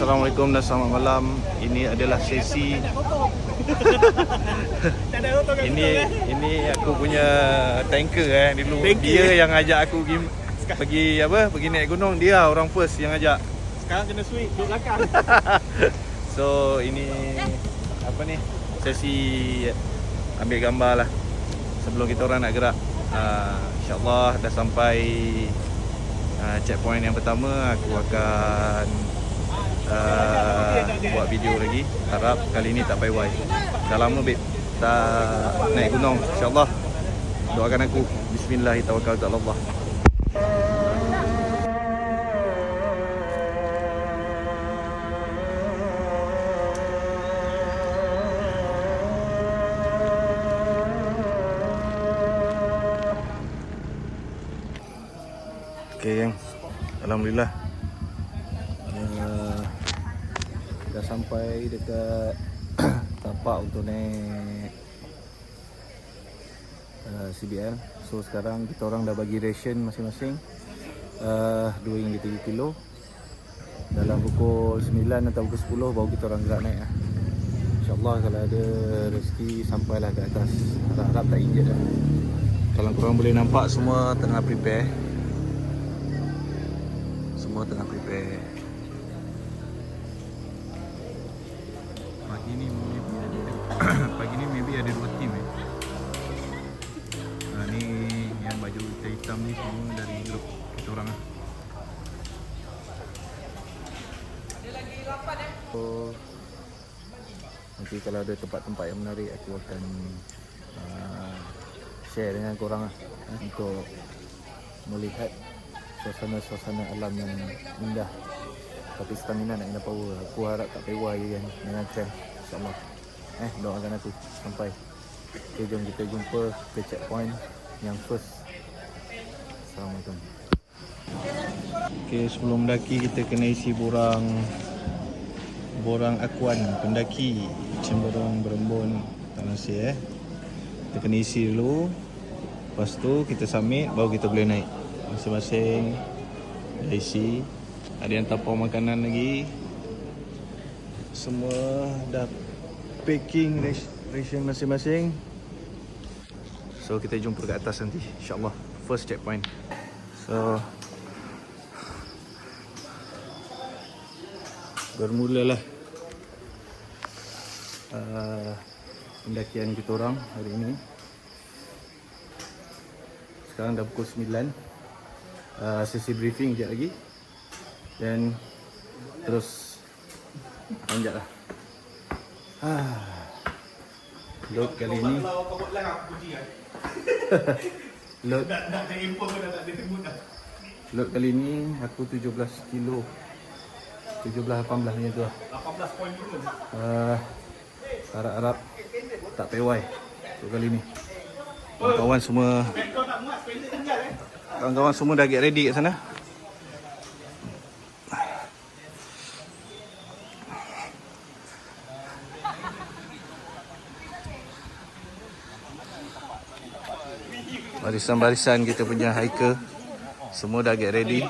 Assalamualaikum dan selamat malam. Ini adalah sesi ini aku punya tanker dulu. Dia yang ajak aku pergi pergi naik gunung. Dia orang first yang ajak. Sekarang kena switch duduk belakang. So ini sesi ambil gambar lah sebelum kita orang nak gerak. InsyaAllah dah sampai checkpoint yang pertama. Aku akan buat video lagi. Harap kali ni tak payah. Dah lama babe tak naik gunung. InsyaAllah doakan aku. Bismillahirrahmanirrahim. Okay, yang alhamdulillah dah sampai dekat tapak untuk naik CBL. So sekarang kita orang dah bagi ration masing-masing 2 hingga 3 kilo. Dalam pukul 9 atau pukul 10 baru kita orang gerak naik. InsyaAllah kalau ada rezeki sampailah ke atas. Harap-harap tak injet lah. Kalau korang boleh nampak semua tengah prepare. Tengah prepare. Pagi ni maybe ada 2 team ni yang baju hitam ni semua dari grup kita orang lah. So, nanti kalau ada tempat-tempat yang menarik aku akan share dengan korang lah, untuk melihat suasana alam yang indah. Tapi stamina nak kena power. Aku harap tak payah je kan dengan cramp. InsyaAllah doakan aku sampai. Okay, jom kita jumpa ke checkpoint yang first. Assalamualaikum. Okay, sebelum mendaki kita kena isi borang akuan pendaki Cemberong Berembun Tanah Sir. Kita kena isi dulu. Lepas tu kita submit baru kita boleh naik. Masing-masing dah isi. Ada yang tapau makanan lagi. Semua dah packing ration masing-masing. So kita jumpa kat atas nanti InsyaAllah. First checkpoint. So bermulalah pendakian kita orang hari ini. Sekarang dah pukul 9. Sesi briefing sekejap lagi. Dan terus anjak lah. Load kali ni load kali ni aku 17 kilo 17-18 macam tu lah. 18 poin dulu. Harap-harap tak pewai untuk kali ni. Kawan-kawan semua dah get ready kat sana. Barisan-barisan kita punya hiker semua dah get ready.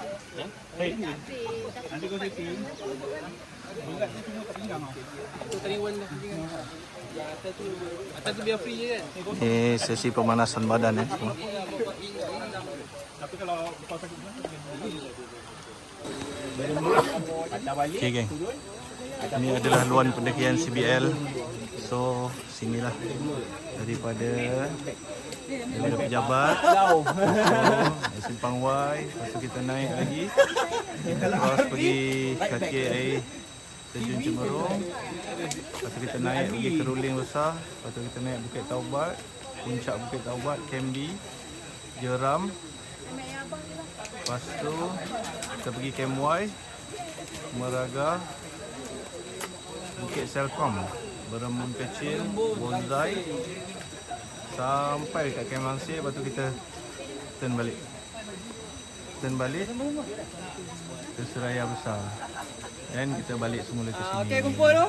Ni sesi pemanasan badan semua. Okay geng, ini adalah luan pendakian CBL. So sinilah daripada pejabat Simpang Y. Lepas tu kita naik lagi terus pergi kaki air Terjun Cemberong. Lepas tu kita naik pergi ke Ruling Besar. Lepas tu kita naik Bukit Taubat, puncak Bukit Taubat, Camp D, Jeram. Lepas tu kita pergi Camp Y, Meraga, Bukit Selkom, Berembun Kecil, Bonsai, sampai dekat Camp Langsir. Lepas tu kita turn balik ke Seraya Besar. Dan kita balik semula ke sini. Okey, kumpul tu.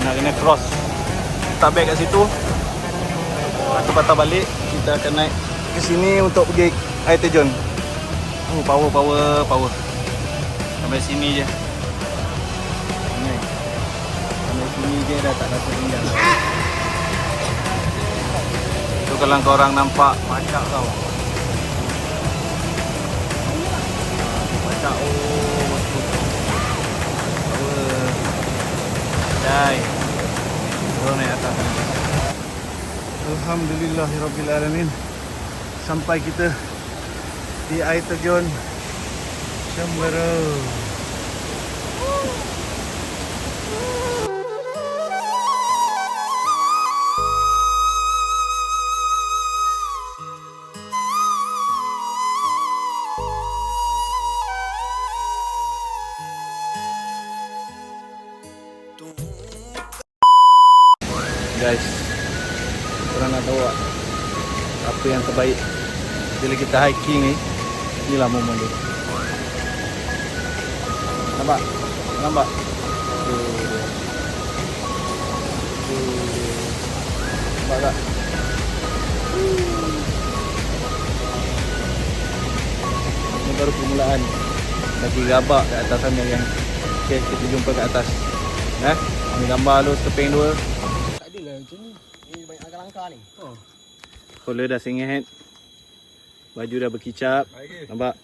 nak kena cross. Letak beg kat situ. Lepas tu patah balik, kita akan naik ke sini untuk pergi air terjun. Oh, power. Sampai sini je. Naik. Sampai sini je dah tak rasa tinggal. Tu kalau korang nampak macak tau. Macak power. Dai. Terus naik atas ni. Alhamdulillahirrabbilalamin. Sampai kita di air terjun Cemberut. Guys, korang nak tahu tak apa yang terbaik bila kita hiking ni? Inilah momen dia. Nampak? Nampak? Nampak tak? Ini baru permulaan. Lagi rabak kat atas sana yang okay, kita jumpa kat atas. Ambil gambar lu sekeping dua. Macam ni. Ni banyak langkah-langkah ni. Collar dah singit. Baju dah berkicap. Nampak?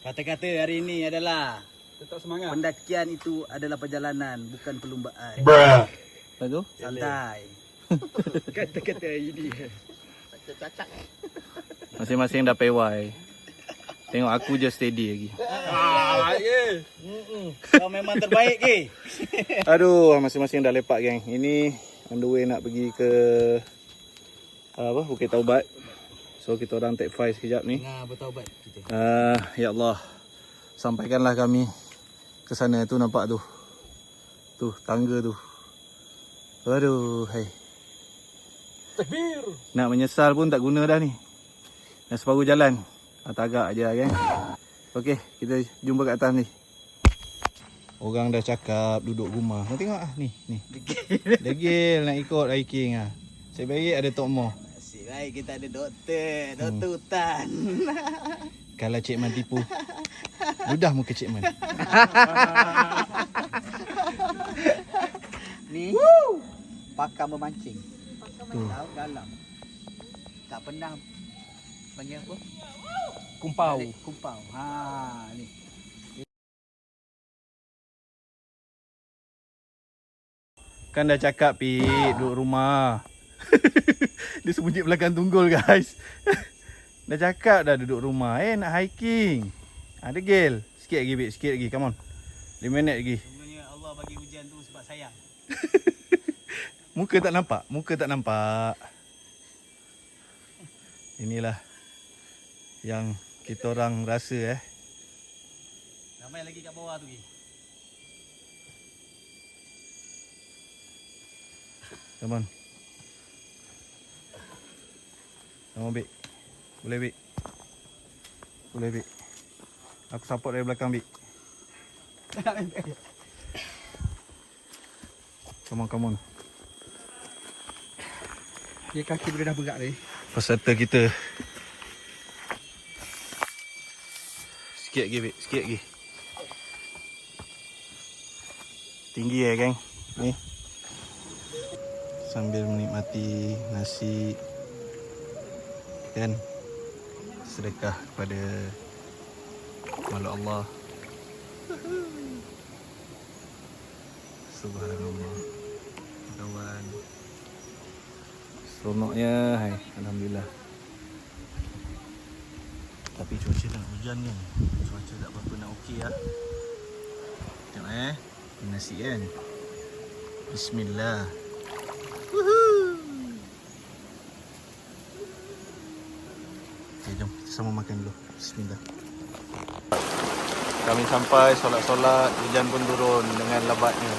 Kata-kata hari ini adalah Tetap semangat. pendakian itu adalah perjalanan, bukan perlumbaan. Lepas tu? Santai. Kata-kata hari ini. Masing-masing dah pewai. Tengok aku je steady lagi. Kau memang terbaik ke? Aduh, masing-masing dah lepak geng. Ini on the way nak pergi ke Bukit Taubat. So kita orang take 5 sekejap ni. Nah, bertaubat kita. Ya Allah. Sampaikanlah kami ke sana tu, nampak tu. Tu tangga tu. Aduh, hai. Takbir. Nak menyesal pun tak guna dah ni. Dah separuh jalan. Tagak je kan. Okey, kita jumpa kat atas ni. Orang dah cakap duduk rumah. Kau tengok ah ni. Degil nak ikut hiking ah. Sebaik ada Tok Mo. Asyik baik kita ada doktor hutan. Kalau Cik Man tipu. Mudah muka Cik Man. Ni pakar memancing. Tu. Laut dalam. Tak pernah panggil apa? Kumpau. Kumpau. Ni. Kan dah cakap Pit duduk rumah. Dia sembunyi belakang tunggul guys. Dah cakap dah duduk rumah. Nak hiking. Degil. Sikit lagi Pit, sikit lagi. Come on. 5 minit lagi. Sebenarnya Allah bagi hujan tu sebab sayang. Muka tak nampak? Muka tak nampak. Inilah yang kita orang rasa Ramai lagi kat bawah tu. Come on. Come on, Bik. Boleh, Bik. Boleh, Bik. Aku support dari belakang, Bik. Come on. Dia kaki boleh dah berat ni. Peserta kita. Sikit lagi, Bik. Sikit lagi. Tinggi geng. Ni. Sambil menikmati nasi. Kan? Sedekah kepada makhluk Allah. Subhanallah. Kawan. Seronoknya, hai. Alhamdulillah. Tapi cuaca tak hujan kan? Cuaca tak berapa nak okey lah. Tengok nasi kan? Bismillah. Okay, jom kita sama makan dulu. Bismillah. Kami sampai solat-solat, hujan pun turun dengan lebatnya.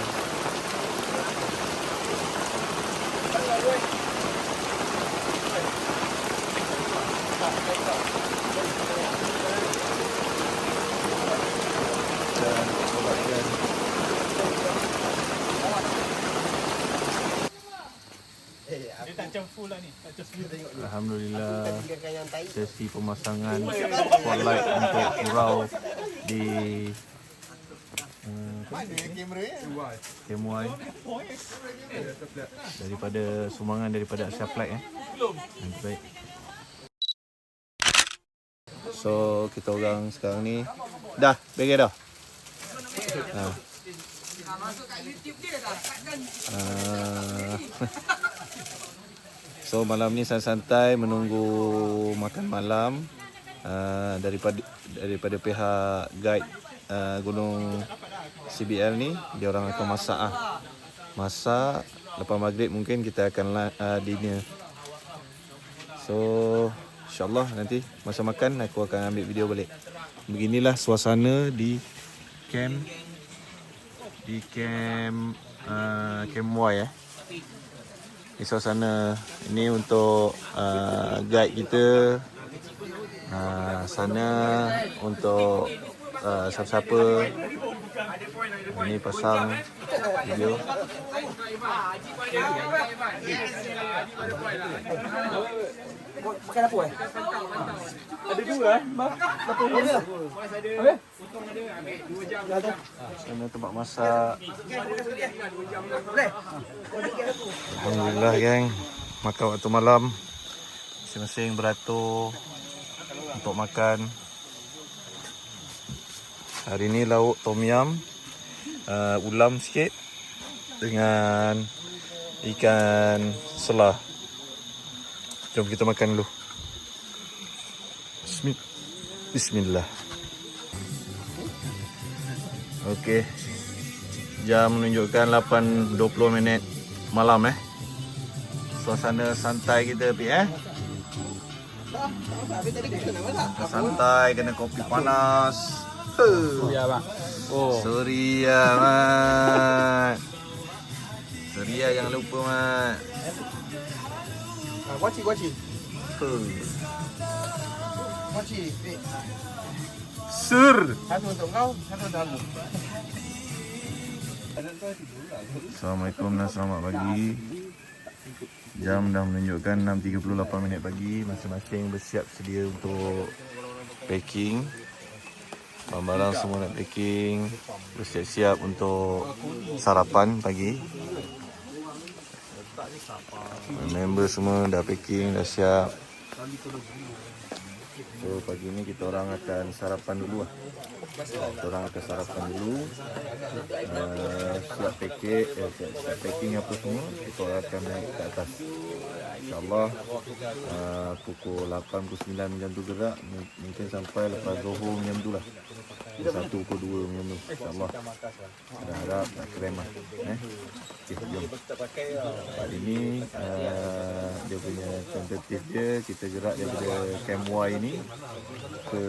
Alhamdulillah, sesi pemasangan spotlight untuk gurau di KMY daripada sumbangan daripada Asia Flag baik. So kita orang sekarang ni dah bagi dah. So malam ni santai-santai menunggu makan malam daripada pihak guide Gunung CBL ni. Dia orang akan masak lepas maghrib mungkin kita akan dinner. So InsyaAllah nanti masa makan aku akan ambil video balik. Beginilah suasana di camp Y. Ini suasana ini untuk guide kita. Sana untuk siapa-siapa. Ini pasang video. Makan apa Ada dua Dapur boleh lah. Sana tempat masak. Alhamdulillah geng, makan waktu malam. Masing-masing beratur untuk makan. Hari ni lauk tom yum, ulam sikit dengan ikan selah. Jom kita makan dulu. Bismillah. Okey. Jam menunjukkan 8.20 malam Suasana santai kita santai kena kopi panas. Suria bang. Suria mat. Suria jangan lupa mat. Guaci. Sur. Satu untuk kau, satu untuk aku. Assalamualaikum dan selamat pagi. Jam dah menunjukkan 6.38 pagi. Masing-masing bersiap sedia untuk packing. Barang-barang semua nak packing. Bersiap-siap untuk sarapan pagi. Member semua dah packing, dah siap. So pagi ni kita orang akan sarapan dulu lah. Kita orang akan sarapan dulu. Siap packing apa semua. Kita orang akan naik ke atas. InsyaAllah pukul 8, pukul 9 macam tu gerak. Mungkin sampai lepas Zohor macam tu lah. Pukul 1, pukul 2 macam tu. InsyaAllah. Dah harap nak krem lah. Okay, jom. Hari ni dia punya tentatif dia, kita gerak daripada Camp Y ni ke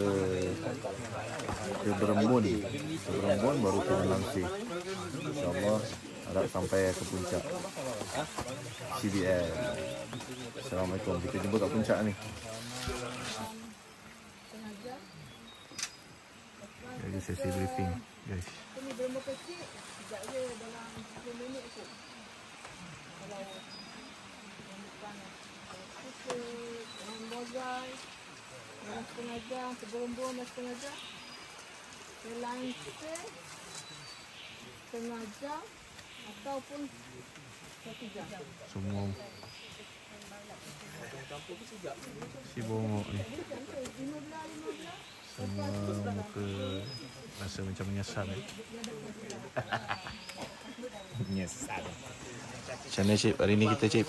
Berembun. Ke Berembun baru ke Langsir. InsyaAllah harap sampai ke puncak CBL. Assalamualaikum. Kita jumpa kat puncak ni. Jadi sesi briefing guys. Ini berapa kecil, sekejap je dalam 10 minit tu. Kalau panas. Kita Bozai, dalam setengah jam, Berembun dalam setengah jam. Ke Langsir, setengah jam ataupun 1 jam. Semua si bongok ni 15. semua muka rasa macam menyesal Menyesal. Macam mana Cip? Hari ni kita Cip?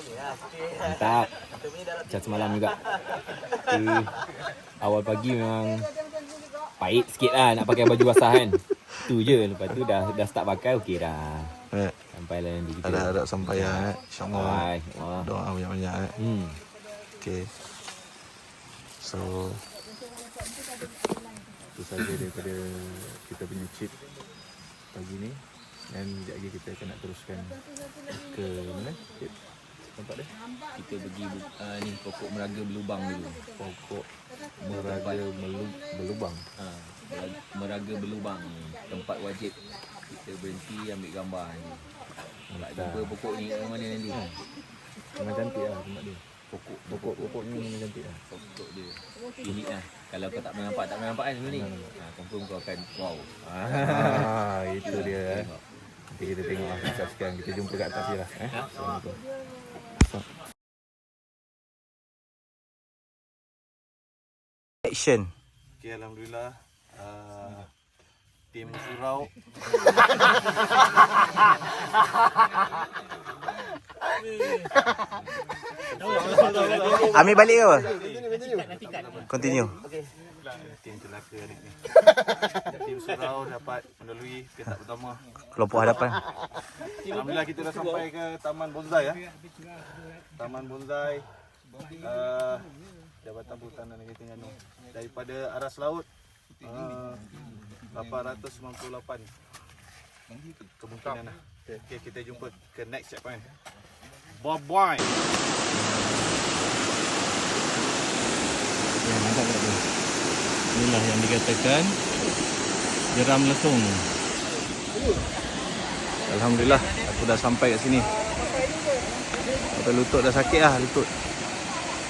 Mantap. Macam semalam juga. Awal pagi memang pahit sikit lah nak pakai baju basah kan. Tu je. Lepas tu dah start pakai okey dah. Sampai lah nanti kita. Harap sampai InsyaAllah. Allah. Doa banyak-banyak Okay. So itu saja daripada kita punya Cip pagi ni. Dan sekejap lagi kita akan nak teruskan ke mana Cip? Tempat dia? Kita pergi ni pokok meraga berlubang dulu. Pokok Meraga Berlubang. Meraga berlubang ni tempat wajib kita berhenti ambil gambar ni. Nak jumpa pokok ni kat mana nanti? Memang cantik lah tempat dia. Pokoknya memang cantik lah. Pokok dia unik lah. Kalau kau tak nampak kan sebelum ni, confirm kau akan wow. Itu dia. Nanti kita tengok lah. Sekarang kita jumpa kat atas dia lah. Assalamualaikum. Action. Okay, alhamdulillah. Tim surau. Ambil balik ke apa? Continue. Tim celaka ni. Tim surau dapat melalui petak pertama. Kelompok hadapan. Alhamdulillah kita dah sampai ke Taman Bonsai ya. Taman Bonsai. Jabatan Perhutanan Negeri Terengganu. Daripada aras laut 898 kemungkinan lah. Okay, kita jumpa ke next checkpoint. Bye-bye. Ya, nampak tak tu? Inilah yang dikatakan jeram lesung. Alhamdulillah, aku dah sampai kat sini. Sampai lutut dah sakit lah, lutut.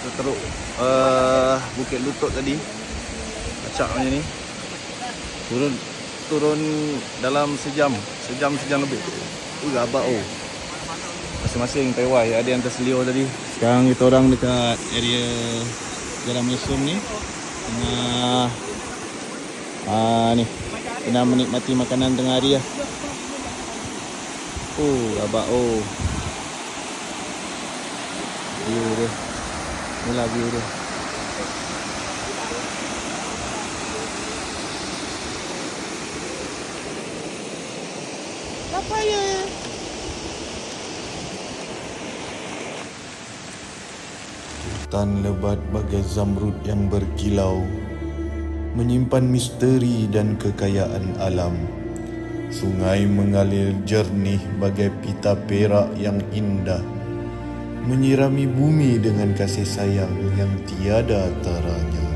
Teruk Bukit Lutut tadi. Acak macam ni. Turun dalam sejam lebih. Rabak masing-masing pawai ada yang terselio tadi. Sekarang kita orang dekat area Jeram Lesung ni. Tengah ni kena menikmati makanan tengah hari lah. Rabak view dia. Inilah view dia. Apa ya? Hutan lebat bagai zamrud yang berkilau, menyimpan misteri dan kekayaan alam. Sungai mengalir jernih bagai pita perak yang indah, menyirami bumi dengan kasih sayang yang tiada taranya.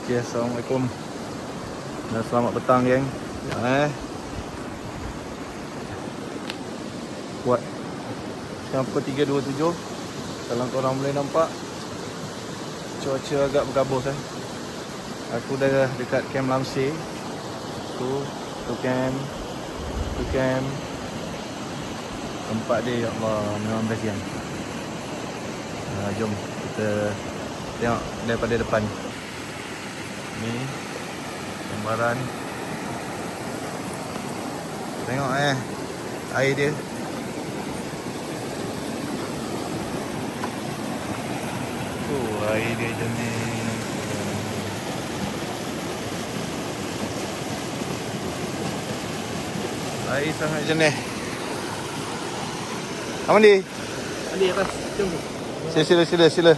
Okay, Assalamualaikum dan selamat petang geng. Buat Siapa 327. Kalau korang boleh nampak, cuaca agak berkabus Aku dah dekat Camp Lamsey. Tu camp. Tempat dia, ya Allah, memang best kan. Jom kita tengok daripada depan. Ni gambaran. Tengok air dia. Air dia jernih. Air sangat jernih. Amandi. Andi atas. Jom. Sila.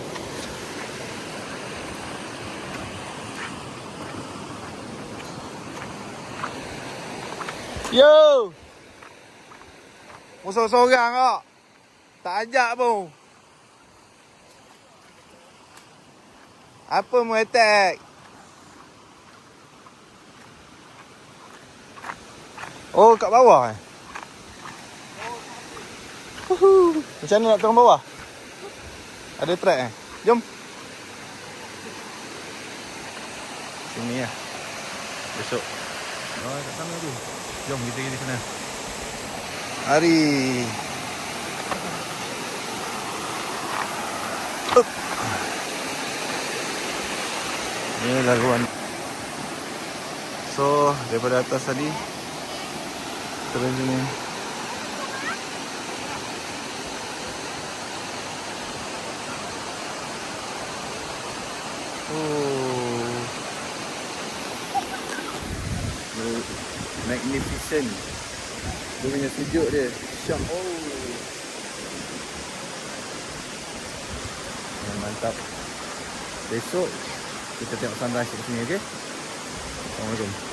Yo. Musuh seorang kok. Tak ajak pun. Apa mau attack? Oh, kat bawah Macam mana nak turun bawah? Ada track Jom. Sini lah. Besok. Kat sana tu. Jom kita pergi sana. Hari. Ini laluan. So, daripada atas tadi turun sini. Magnificent. Dia punya sejuk dia. Syok. Mantap. Besok kita tengok sunrise kat sini, okey? Assalamualaikum.